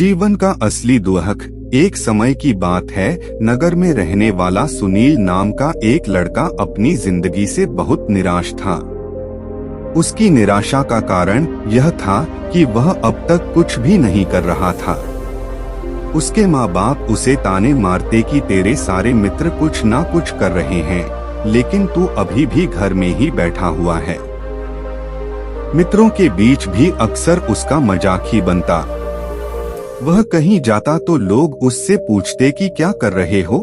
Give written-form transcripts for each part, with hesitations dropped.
जीवन का असली दुख। एक समय की बात है, नगर में रहने वाला सुनील नाम का एक लड़का अपनी जिंदगी से बहुत निराश था। उसकी निराशा का कारण यह था कि वह अब तक कुछ भी नहीं कर रहा था। उसके माँ बाप उसे ताने मारते कि तेरे सारे मित्र कुछ ना कुछ कर रहे हैं, लेकिन तू अभी भी घर में ही बैठा हुआ है। मित्रों के बीच भी अक्सर उसका मजाक ही बनता। वह कहीं जाता तो लोग उससे पूछते कि क्या कर रहे हो।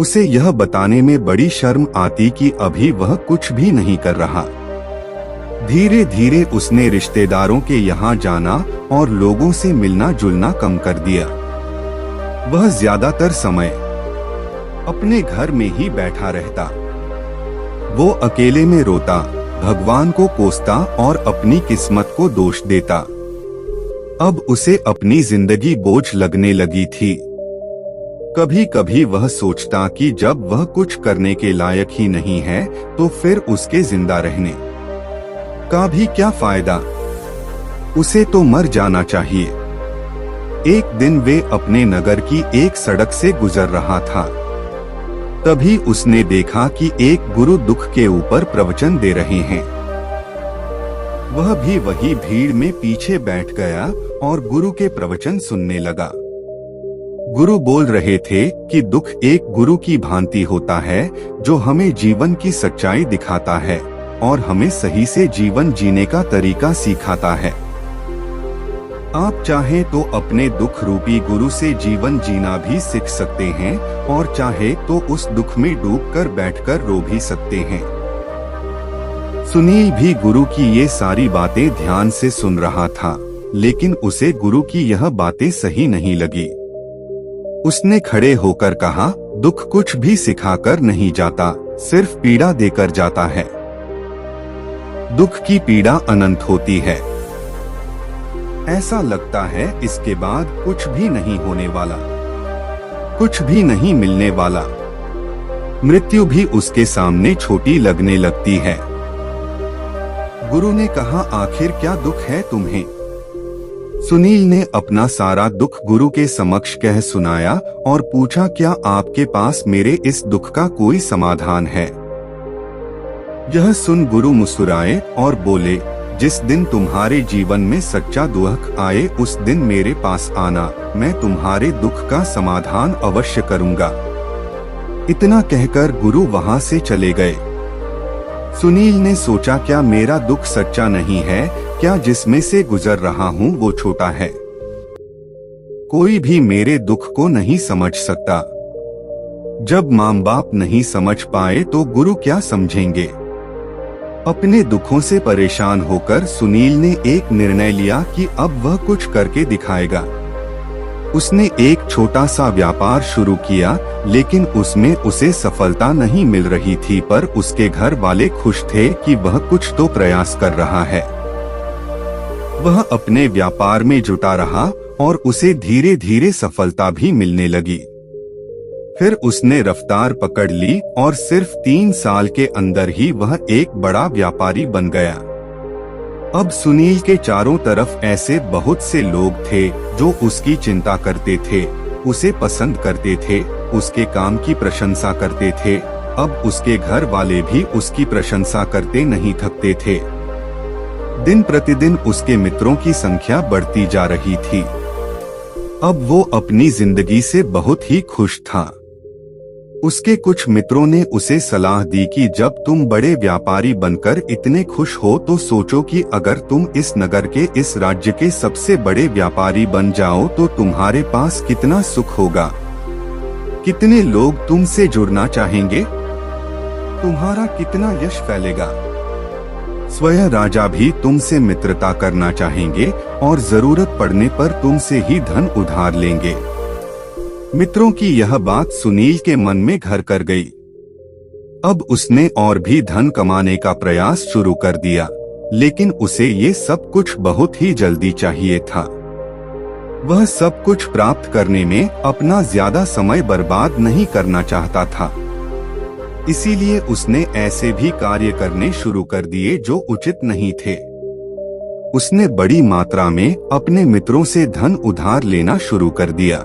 उसे यह बताने में बड़ी शर्म आती कि अभी वह कुछ भी नहीं कर रहा। धीरे धीरे उसने रिश्तेदारों के यहाँ जाना और लोगों से मिलना जुलना कम कर दिया। वह ज्यादातर समय अपने घर में ही बैठा रहता। वो अकेले में रोता, भगवान को कोसता और अपनी किस्मत को दोष देता। अब उसे अपनी जिंदगी बोझ लगने लगी थी। कभी कभी वह सोचता कि जब वह कुछ करने के लायक ही नहीं है तो फिर उसके जिंदा रहने का भी क्या फायदा। उसे तो मर जाना चाहिए। एक दिन वे अपने नगर की एक सड़क से गुजर रहा था। तभी उसने देखा कि एक गुरु दुख के ऊपर प्रवचन दे रहे हैं। वह भी वही भीड़ में पीछे बैठ गया और गुरु के प्रवचन सुनने लगा। गुरु बोल रहे थे कि दुख एक गुरु की भांति होता है जो हमें जीवन की सच्चाई दिखाता है और हमें सही से जीवन जीने का तरीका सिखाता है। आप चाहे तो अपने दुख रूपी गुरु से जीवन जीना भी सीख सकते हैं और चाहे तो उस दुख में डूबकर बैठकर रो भी सकते हैं। सुनील भी गुरु की ये सारी बातें ध्यान से सुन रहा था, लेकिन उसे गुरु की यह बातें सही नहीं लगी। उसने खड़े होकर कहा, दुख कुछ भी सिखाकर नहीं जाता, सिर्फ पीड़ा देकर जाता है। दुख की पीड़ा अनंत होती है। ऐसा लगता है इसके बाद कुछ भी नहीं होने वाला, कुछ भी नहीं मिलने वाला। मृत्यु भी उसके सामने छोटी लगने लगती है। गुरु ने कहा, आखिर क्या दुख है तुम्हें? सुनील ने अपना सारा दुख गुरु के समक्ष कह सुनाया और पूछा, क्या आपके पास मेरे इस दुख का कोई समाधान है? यह सुन गुरु मुस्कुराए और बोले, जिस दिन तुम्हारे जीवन में सच्चा दुख आए उस दिन मेरे पास आना, मैं तुम्हारे दुख का समाधान अवश्य करूंगा। इतना कहकर गुरु वहां से चले गए। सुनील ने सोचा, क्या मेरा दुख सच्चा नहीं है? क्या जिसमें से गुजर रहा हूँ वो छोटा है? कोई भी मेरे दुख को नहीं समझ सकता। जब माँ बाप नहीं समझ पाए तो गुरु क्या समझेंगे? अपने दुखों से परेशान होकर सुनील ने एक निर्णय लिया कि अब वह कुछ करके दिखाएगा। उसने एक छोटा सा व्यापार शुरू किया, लेकिन उसमें उसे सफलता नहीं मिल रही थी, पर उसके घर वाले खुश थे कि वह कुछ तो प्रयास कर रहा है। वह अपने व्यापार में जुटा रहा और उसे धीरे धीरे सफलता भी मिलने लगी। फिर उसने रफ्तार पकड़ ली और सिर्फ 3 साल के अंदर ही वह एक बड़ा व्यापारी बन गया। अब सुनील के चारों तरफ ऐसे बहुत से लोग थे जो उसकी चिंता करते थे, उसे पसंद करते थे, उसके काम की प्रशंसा करते थे। अब उसके घर वाले भी उसकी प्रशंसा करते नहीं थकते थे। दिन प्रतिदिन उसके मित्रों की संख्या बढ़ती जा रही थी। अब वो अपनी जिंदगी से बहुत ही खुश था। उसके कुछ मित्रों ने उसे सलाह दी कि जब तुम बड़े व्यापारी बनकर इतने खुश हो तो सोचो कि अगर तुम इस नगर के, इस राज्य के सबसे बड़े व्यापारी बन जाओ तो तुम्हारे पास कितना सुख होगा, कितने लोग तुमसे जुड़ना चाहेंगे, तुम्हारा कितना यश फैलेगा। स्वयं राजा भी तुमसे मित्रता करना चाहेंगे और जरूरत पड़ने पर तुमसे ही धन उधार लेंगे। मित्रों की यह बात सुनील के मन में घर कर गई। अब उसने और भी धन कमाने का प्रयास शुरू कर दिया, लेकिन उसे ये सब कुछ बहुत ही जल्दी चाहिए था। वह सब कुछ प्राप्त करने में अपना ज्यादा समय बर्बाद नहीं करना चाहता था। इसीलिए उसने ऐसे भी कार्य करने शुरू कर दिए जो उचित नहीं थे। उसने बड़ी मात्रा में अपने मित्रों से धन उधार लेना शुरू कर दिया।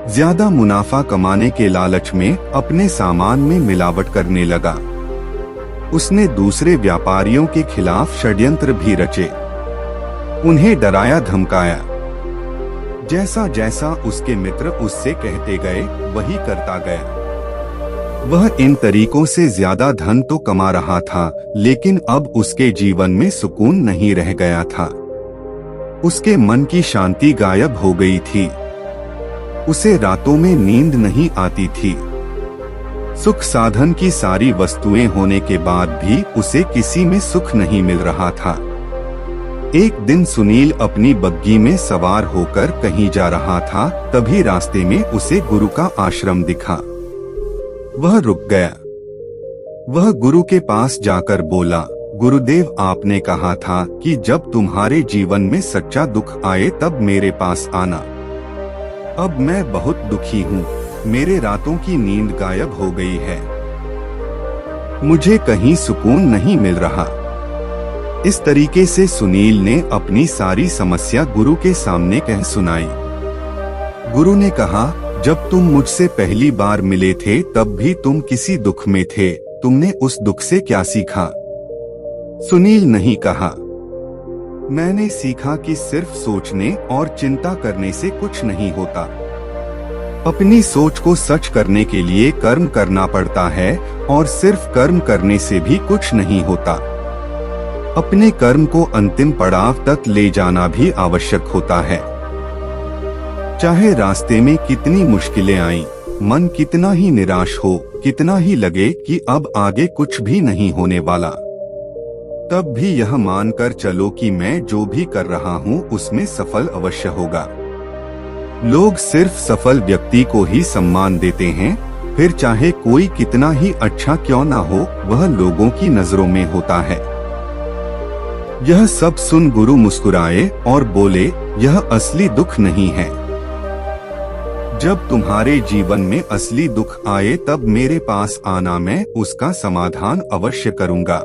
ज्यादा मुनाफा कमाने के लालच में अपने सामान में मिलावट करने लगा। उसने दूसरे व्यापारियों के खिलाफ षड्यंत्र भी रचे, उन्हें डराया धमकाया। जैसा जैसा उसके मित्र उससे कहते गए वही करता गया। वह इन तरीकों से ज्यादा धन तो कमा रहा था, लेकिन अब उसके जीवन में सुकून नहीं रह गया था। उसके मन की शांति गायब हो गई थी। उसे रातों में नींद नहीं आती थी। सुख साधन की सारी वस्तुएं होने के बाद भी उसे किसी में सुख नहीं मिल रहा था। एक दिन सुनील अपनी बग्गी में सवार होकर कहीं जा रहा था, तभी रास्ते में उसे गुरु का आश्रम दिखा। वह रुक गया। वह गुरु के पास जाकर बोला, गुरुदेव, आपने कहा था कि जब तुम्हारे जीवन में सच्चा दुख आए तब मेरे पास आना। अब मैं बहुत दुखी हूँ। मेरे रातों की नींद गायब हो गई है। मुझे कहीं सुकून नहीं मिल रहा। इस तरीके से सुनील ने अपनी सारी समस्या गुरु के सामने कह सुनाई। गुरु ने कहा, जब तुम मुझसे पहली बार मिले थे तब भी तुम किसी दुख में थे। तुमने उस दुख से क्या सीखा? सुनील नहीं कहा। मैंने सीखा कि सिर्फ सोचने और चिंता करने से कुछ नहीं होता। अपनी सोच को सच करने के लिए कर्म करना पड़ता है, और सिर्फ कर्म करने से भी कुछ नहीं होता। अपने कर्म को अंतिम पड़ाव तक ले जाना भी आवश्यक होता है। चाहे रास्ते में कितनी मुश्किलें आईं, मन कितना ही निराश हो, कितना ही लगे कि अब आगे कुछ भी नहीं होने वाला, तब भी यह मानकर चलो कि मैं जो भी कर रहा हूँ उसमें सफल अवश्य होगा। लोग सिर्फ सफल व्यक्ति को ही सम्मान देते हैं, फिर चाहे कोई कितना ही अच्छा क्यों ना हो, वह लोगों की नजरों में होता है। यह सब सुन गुरु मुस्कुराए और बोले, यह असली दुख नहीं है। जब तुम्हारे जीवन में असली दुख आए तब मेरे पास आना, मैं उसका समाधान अवश्य करूंगा।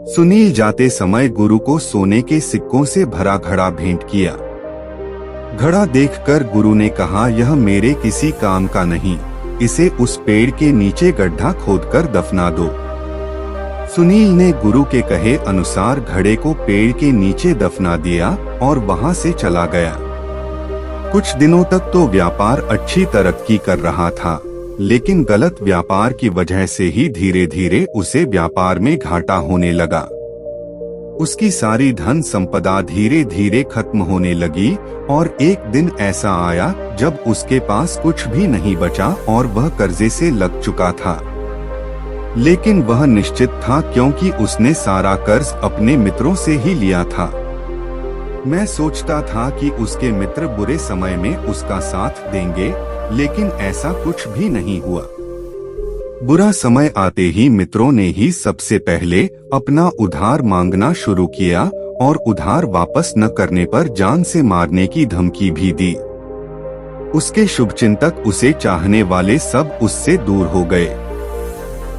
सुनील जाते समय गुरु को सोने के सिक्कों से भरा घड़ा भेंट किया। घड़ा देखकर गुरु ने कहा, यह मेरे किसी काम का नहीं, इसे उस पेड़ के नीचे गड्ढा खोदकर दफना दो। सुनील ने गुरु के कहे अनुसार घड़े को पेड़ के नीचे दफना दिया और वहां से चला गया। कुछ दिनों तक तो व्यापार अच्छी तरक्की कर रहा था, लेकिन गलत व्यापार की वजह से ही धीरे धीरे उसे व्यापार में घाटा होने लगा। उसकी सारी धन संपदा धीरे धीरे खत्म होने लगी, और एक दिन ऐसा आया जब उसके पास कुछ भी नहीं बचा और वह कर्जे से लग चुका था। लेकिन वह निश्चित था, क्योंकि उसने सारा कर्ज अपने मित्रों से ही लिया था। मैं सोचता था कि उसके मित्र बुरे समय में उसका साथ देंगे, लेकिन ऐसा कुछ भी नहीं हुआ। बुरा समय आते ही मित्रों ने ही सबसे पहले अपना उधार मांगना शुरू किया, और उधार वापस न करने पर जान से मारने की धमकी भी दी। उसके शुभचिंतक, उसे चाहने वाले सब उससे दूर हो गए।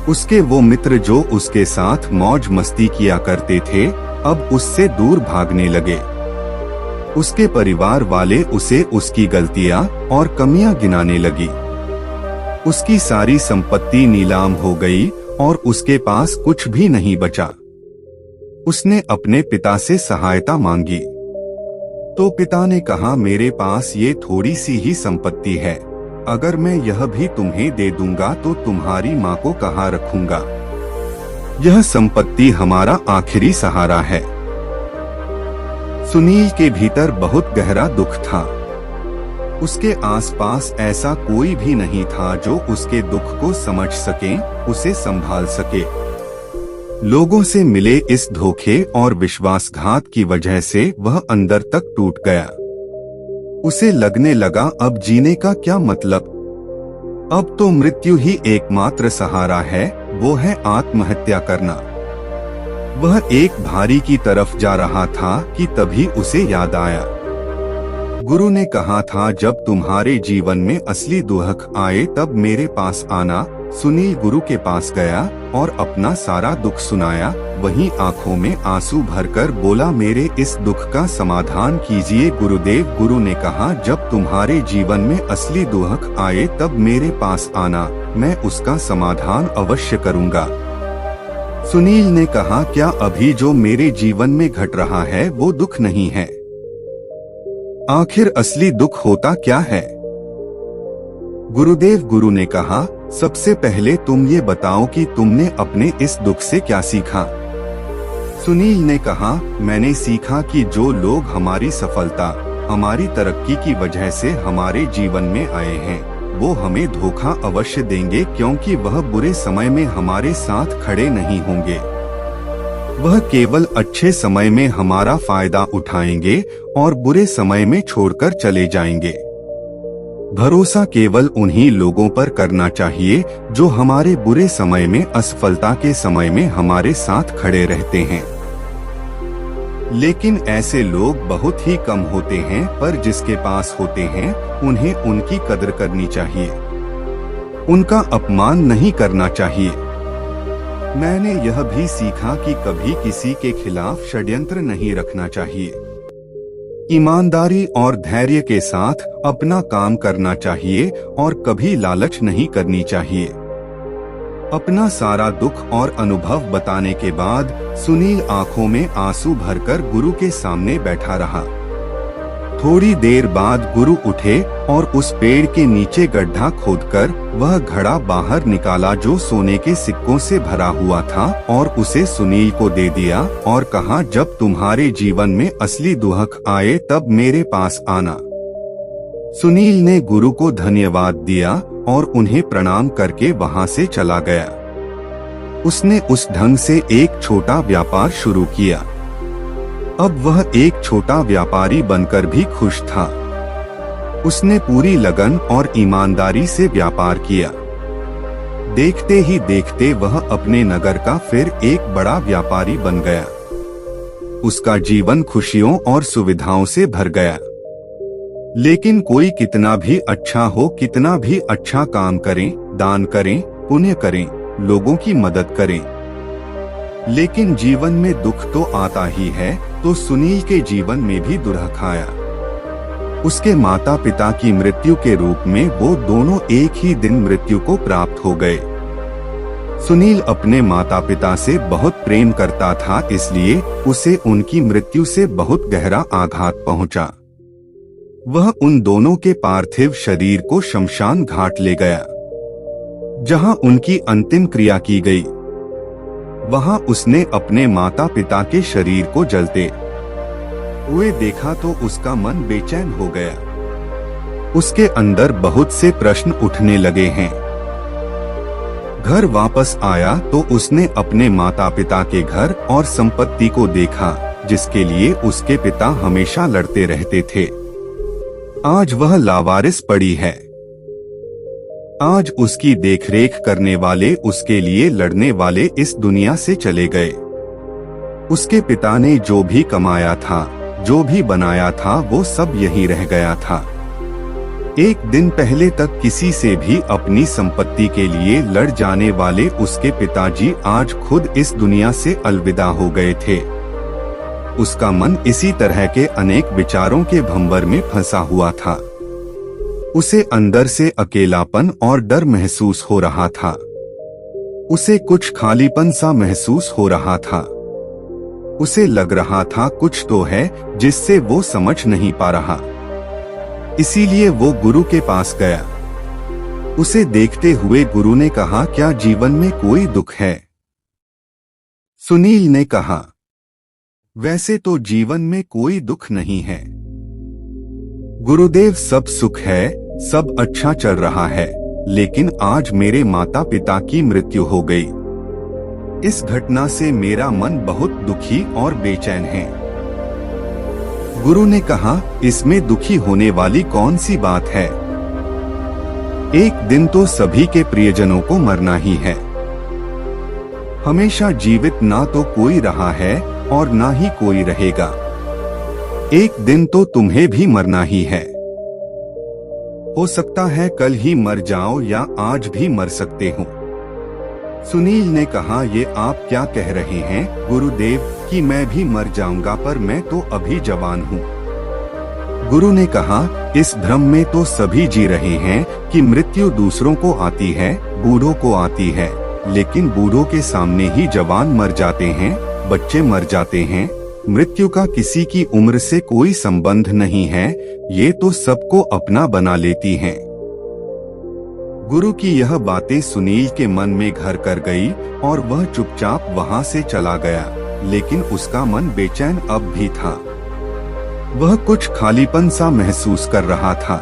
उसके वो मित्र जो उसके साथ मौज मस्ती किया करते थे, अब उससे दूर भागने लगे। उसके परिवार वाले उसे उसकी गलतियां और कमियां गिनाने लगी। उसकी सारी संपत्ति नीलाम हो गई और उसके पास कुछ भी नहीं बचा। उसने अपने पिता से सहायता मांगी, तो पिता ने कहा, मेरे पास ये थोड़ी सी ही संपत्ति है, अगर मैं यह भी तुम्हें दे दूंगा तो तुम्हारी माँ को कहाँ रखूंगा? यह संपत्ति हमारा आखिरी सहारा है। सुनील के भीतर बहुत गहरा दुख था। उसके आसपास ऐसा कोई भी नहीं था जो उसके दुख को समझ सके, उसे संभाल सके। लोगों से मिले इस धोखे और विश्वासघात की वजह से वह अंदर तक टूट गया। उसे लगने लगा, अब जीने का क्या मतलब? अब तो मृत्यु ही एकमात्र सहारा है, वो है आत्महत्या करना। वह एक भारी की तरफ जा रहा था कि तभी उसे याद आया, गुरु ने कहा था, जब तुम्हारे जीवन में असली दुख आए तब मेरे पास आना, सुनील गुरु के पास गया और अपना सारा दुख सुनाया। वहीं आंखों में आंसू भरकर बोला, मेरे इस दुख का समाधान कीजिए गुरुदेव। गुरु ने कहा, जब तुम्हारे जीवन में असली दुख आए तब मेरे पास आना, मैं उसका समाधान अवश्य करूँगा। सुनील ने कहा, क्या अभी जो मेरे जीवन में घट रहा है वो दुख नहीं है? आखिर असली दुख होता क्या है? गुरु ने कहा, सबसे पहले तुम ये बताओ कि तुमने अपने इस दुख से क्या सीखा। सुनील ने कहा, मैंने सीखा कि जो लोग हमारी सफलता, हमारी तरक्की की वजह से हमारे जीवन में आए हैं, वो हमें धोखा अवश्य देंगे, क्योंकि वह बुरे समय में हमारे साथ खड़े नहीं होंगे। वह केवल अच्छे समय में हमारा फायदा उठाएंगे और बुरे समय में छोड़कर चले जाएंगे। भरोसा केवल उन्हीं लोगों पर करना चाहिए जो हमारे बुरे समय में, असफलता के समय में हमारे साथ खड़े रहते हैं। लेकिन ऐसे लोग बहुत ही कम होते हैं, पर जिसके पास होते हैं उन्हें उनकी कदर करनी चाहिए, उनका अपमान नहीं करना चाहिए। मैंने यह भी सीखा कि कभी किसी के खिलाफ षड्यंत्र नहीं रखना चाहिए। ईमानदारी और धैर्य के साथ अपना काम करना चाहिए और कभी लालच नहीं करनी चाहिए। अपना सारा दुख और अनुभव बताने के बाद सुनील आंखों में आंसू भरकर गुरु के सामने बैठा रहा। थोड़ी देर बाद गुरु उठे और उस पेड़ के नीचे गड्ढा खोदकर वह घड़ा बाहर निकाला जो सोने के सिक्कों से भरा हुआ था, और उसे सुनील को दे दिया और कहा, जब तुम्हारे जीवन में असली दुख आए तब मेरे पास आना। सुनील ने गुरु को धन्यवाद दिया और उन्हें प्रणाम करके वहां से चला गया। उसने उस ढंग से एक छोटा व्यापार शुरू किया। अब वह एक छोटा व्यापारी बनकर भी खुश था। उसने पूरी लगन और ईमानदारी से व्यापार किया। देखते ही देखते वह अपने नगर का फिर एक बड़ा व्यापारी बन गया। उसका जीवन खुशियों और सुविधाओं से भर गया। लेकिन कोई कितना भी अच्छा हो, कितना भी अच्छा काम करें, दान करें, पुण्य करें, लोगों की मदद करें, लेकिन जीवन में दुख तो आता ही है। तो सुनील के जीवन में भी दुर्ख आया। उसके माता पिता की मृत्यु के रूप में वो दोनों एक ही दिन मृत्यु को प्राप्त हो गए। सुनील अपने माता पिता से बहुत प्रेम करता था, इसलिए उसे उनकी मृत्यु से बहुत गहरा आघात पहुंचा। वह उन दोनों के पार्थिव शरीर को शमशान घाट ले गया, जहां उनकी अंतिम क्रिया की गई। वहां उसने अपने माता पिता के शरीर को जलते हुए देखा तो उसका मन बेचैन हो गया। उसके अंदर बहुत से प्रश्न उठने लगे हैं। घर वापस आया तो उसने अपने माता पिता के घर और संपत्ति को देखा, जिसके लिए उसके पिता हमेशा लड़ते रहते थे। आज वह लावारिस पड़ी है। आज उसकी देखरेख करने वाले, उसके लिए लड़ने वाले इस दुनिया से चले गए। उसके पिता ने जो भी कमाया था, जो भी बनाया था, वो सब यहीं रह गया था। एक दिन पहले तक किसी से भी अपनी संपत्ति के लिए लड़ जाने वाले उसके पिताजी आज खुद इस दुनिया से अलविदा हो गए थे। उसका मन इसी तरह के अनेक विचारों के भंवर में फंसा हुआ था। उसे अंदर से अकेलापन और डर महसूस हो रहा था। उसे कुछ खालीपन सा महसूस हो रहा था। उसे लग रहा था कुछ तो है जिससे वो समझ नहीं पा रहा। इसीलिए वो गुरु के पास गया। उसे देखते हुए गुरु ने कहा, क्या जीवन में कोई दुख है? सुनील ने कहा, वैसे तो जीवन में कोई दुख नहीं है गुरुदेव, सब सुख है, सब अच्छा चल रहा है, लेकिन आज मेरे माता पिता की मृत्यु हो गई। इस घटना से मेरा मन बहुत दुखी और बेचैन है। गुरु ने कहा, इसमें दुखी होने वाली कौन सी बात है? एक दिन तो सभी के प्रियजनों को मरना ही है। हमेशा जीवित ना तो कोई रहा है और ना ही कोई रहेगा। एक दिन तो तुम्हें भी मरना ही है। हो सकता है कल ही मर जाओ या आज भी मर सकते हो। सुनील ने कहा, ये आप क्या कह रहे हैं गुरुदेव कि मैं भी मर जाऊंगा, पर मैं तो अभी जवान हूँ। गुरु ने कहा, इस भ्रम में तो सभी जी रहे हैं कि मृत्यु दूसरों को आती है, बूढ़ों को आती है, लेकिन बूढ़ों के सामने ही जवान मर जाते हैं, बच्चे मर जाते हैं। मृत्यु का किसी की उम्र से कोई संबंध नहीं है, ये तो सबको अपना बना लेती हैं। गुरु की यह बातें सुनील के मन में घर कर गई और वह चुपचाप वहां से चला गया, लेकिन उसका मन बेचैन अब भी था। वह कुछ खालीपन सा महसूस कर रहा था।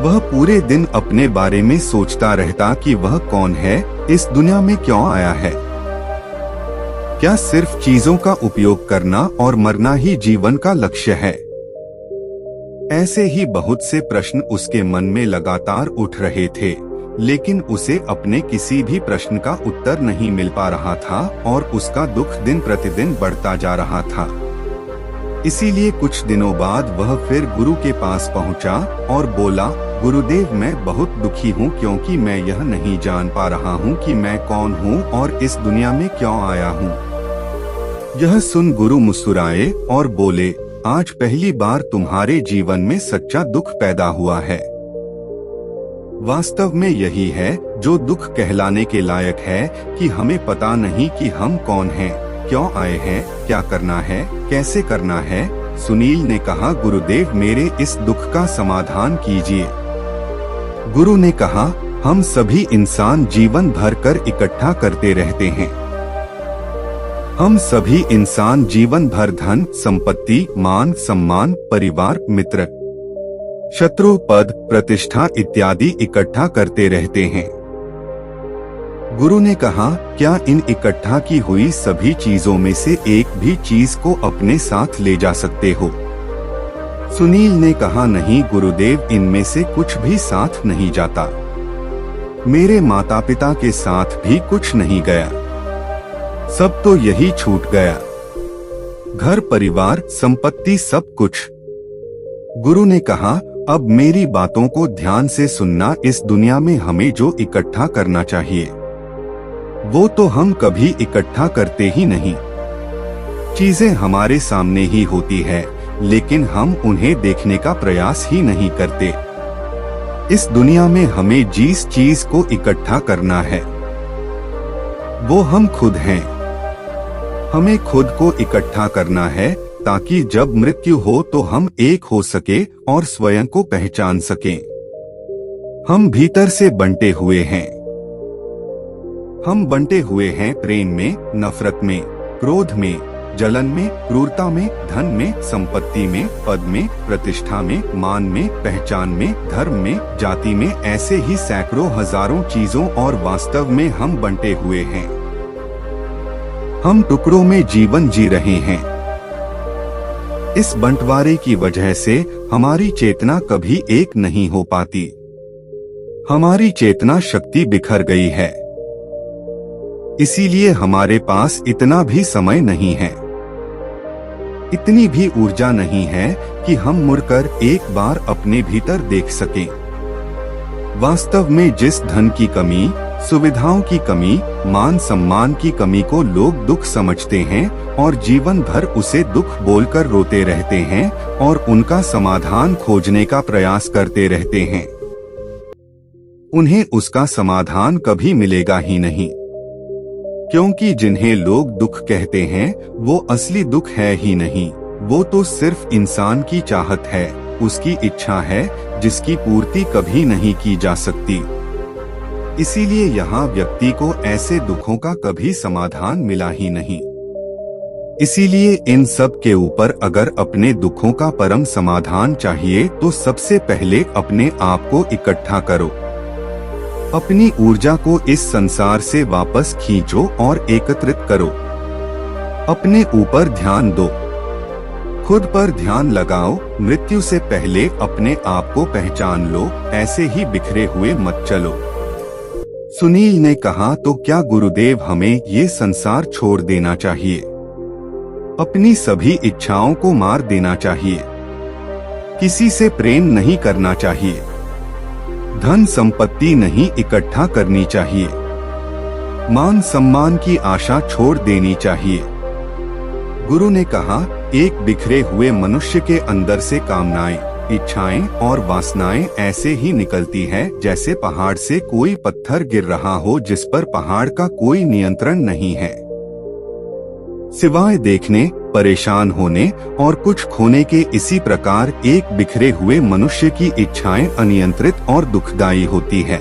वह पूरे दिन अपने बारे में सोचता रहता कि वह कौन है, इस दुनिया में क्यों आया है। क्या सिर्फ चीजों का उपयोग करना और मरना ही जीवन का लक्ष्य है? ऐसे ही बहुत से प्रश्न उसके मन में लगातार उठ रहे थे, लेकिन उसे अपने किसी भी प्रश्न का उत्तर नहीं मिल पा रहा था और उसका दुख दिन प्रतिदिन बढ़ता जा रहा था। इसीलिए कुछ दिनों बाद वह फिर गुरु के पास पहुंचा और बोला, गुरुदेव मैं बहुत दुखी हूँ क्योंकि मैं यह नहीं जान पा रहा हूँ कि मैं कौन हूँ और इस दुनिया में क्यों आया हूँ। यह सुन गुरु मुस्कुराए और बोले, आज पहली बार तुम्हारे जीवन में सच्चा दुख पैदा हुआ है। वास्तव में यही है जो दुख कहलाने के लायक है कि हमें पता नहीं कि हम कौन हैं, क्यों आए हैं, क्या करना है, कैसे करना है। सुनील ने कहा, गुरुदेव मेरे इस दुख का समाधान कीजिए। गुरु ने कहा, हम सभी इंसान जीवन भर कर इकट्ठा करते रहते हैं। हम सभी इंसान जीवन भर धन, संपत्ति, मान, सम्मान, परिवार, मित्र, शत्रु, पद, प्रतिष्ठा इत्यादि इकट्ठा करते रहते हैं। गुरु ने कहा, क्या इन इकट्ठा की हुई सभी चीजों में से एक भी चीज को अपने साथ ले जा सकते हो? सुनील ने कहा, नहीं गुरुदेव, इनमें से कुछ भी साथ नहीं जाता। मेरे माता पिता के साथ भी कुछ नहीं गया, सब तो यही छूट गया, घर, परिवार, संपत्ति, सब कुछ। गुरु ने कहा, अब मेरी बातों को ध्यान से सुनना। इस दुनिया में हमें जो इकट्ठा करना चाहिए वो तो हम कभी इकट्ठा करते ही नहीं। चीजें हमारे सामने ही होती है, लेकिन हम उन्हें देखने का प्रयास ही नहीं करते। इस दुनिया में हमें जिस चीज को इकट्ठा करना है वो हम खुद हैं। हमें खुद को इकट्ठा करना है ताकि जब मृत्यु हो तो हम एक हो सके और स्वयं को पहचान सकें। हम भीतर से बंटे हुए हैं। हम बंटे हुए हैं प्रेम में, नफरत में, क्रोध में, जलन में, क्रूरता में, धन में, संपत्ति में, पद में, प्रतिष्ठा में, मान में, पहचान में, धर्म में, जाति में, ऐसे ही सैकड़ों हजारों चीजों और वास्तव में हम बंटे हुए हैं। हम टुकड़ों में जीवन जी रहे हैं। इस बंटवारे की वजह से हमारी चेतना कभी एक नहीं हो पाती। हमारी चेतना शक्ति बिखर गई है। इसीलिए हमारे पास इतना भी समय नहीं है, इतनी भी ऊर्जा नहीं है कि हम मुड़कर एक बार अपने भीतर देख सकें। वास्तव में जिस धन की कमी, सुविधाओं की कमी, मान सम्मान की कमी को लोग दुख समझते हैं और जीवन भर उसे दुख बोलकर रोते रहते हैं और उनका समाधान खोजने का प्रयास करते रहते हैं, उन्हें उसका समाधान कभी मिलेगा ही नहीं। क्योंकि जिन्हें लोग दुख कहते हैं वो असली दुख है ही नहीं, वो तो सिर्फ इंसान की चाहत है, उसकी इच्छा है जिसकी पूर्ति कभी नहीं की जा सकती। इसीलिए यहाँ व्यक्ति को ऐसे दुखों का कभी समाधान मिला ही नहीं। इसीलिए इन सब के ऊपर अगर अपने दुखों का परम समाधान चाहिए तो सबसे पहले अपने आप को इकट्ठा करो। अपनी ऊर्जा को इस संसार से वापस खींचो और एकत्रित करो। अपने ऊपर ध्यान दो, खुद पर ध्यान लगाओ। मृत्यु से पहले अपने आप को पहचान लो, ऐसे ही बिखरे हुए मत चलो। सुनील ने कहा, तो क्या गुरुदेव हमें ये संसार छोड़ देना चाहिए? अपनी सभी इच्छाओं को मार देना चाहिए? किसी से प्रेम नहीं करना चाहिए? धन संपत्ति नहीं इकट्ठा करनी चाहिए? मान सम्मान की आशा छोड़ देनी चाहिए। गुरु ने कहा, एक बिखरे हुए मनुष्य के अंदर से कामनाएं, इच्छाएं और वासनाएं ऐसे ही निकलती है जैसे पहाड़ से कोई पत्थर गिर रहा हो जिस पर पहाड़ का कोई नियंत्रण नहीं है। सिवाय देखने, परेशान होने और कुछ खोने के इसी प्रकार एक बिखरे हुए मनुष्य की इच्छाएं अनियंत्रित और दुखदायी होती है।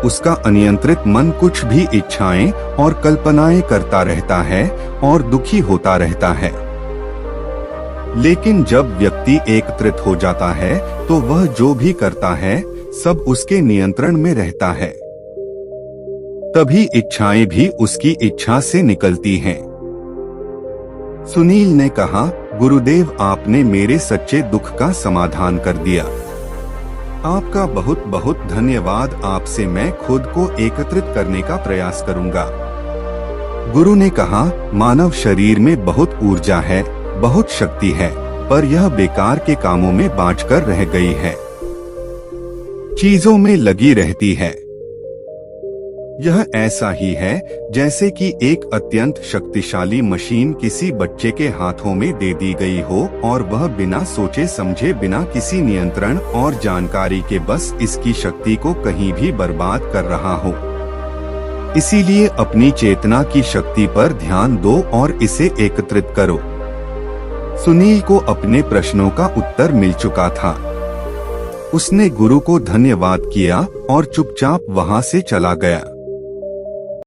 उसका अनियंत्रित मन कुछ भी इच्छाएं और कल्पनाएं करता रहता है और दुखी होता रहता है। लेकिन जब व्यक्ति एकत्रित हो जाता है तो वह जो भी करता है सब उसके नियंत्रण में रहता है। तभी इच्छाएं भी उसकी इच्छा से निकलती हैं। सुनील ने कहा, गुरुदेव आपने मेरे सच्चे दुख का समाधान कर दिया। आपका बहुत बहुत धन्यवाद। आपसे मैं खुद को एकत्रित करने का प्रयास करूंगा। गुरु ने कहा, मानव शरीर में बहुत ऊर्जा है, बहुत शक्ति है, पर यह बेकार के कामों में बाँचकर रह गई है, चीजों में लगी रहती है। यह ऐसा ही है जैसे कि एक अत्यंत शक्तिशाली मशीन किसी बच्चे के हाथों में दे दी गई हो और वह बिना सोचे समझे, बिना किसी नियंत्रण और जानकारी के बस इसकी शक्ति को कहीं भी बर्बाद कर रहा हो। इसीलिए अपनी चेतना की शक्ति पर ध्यान दो और इसे एकत्रित करो। सुनील को अपने प्रश्नों का उत्तर मिल चुका था। उसने गुरु को धन्यवाद किया और चुपचाप वहां से चला गया।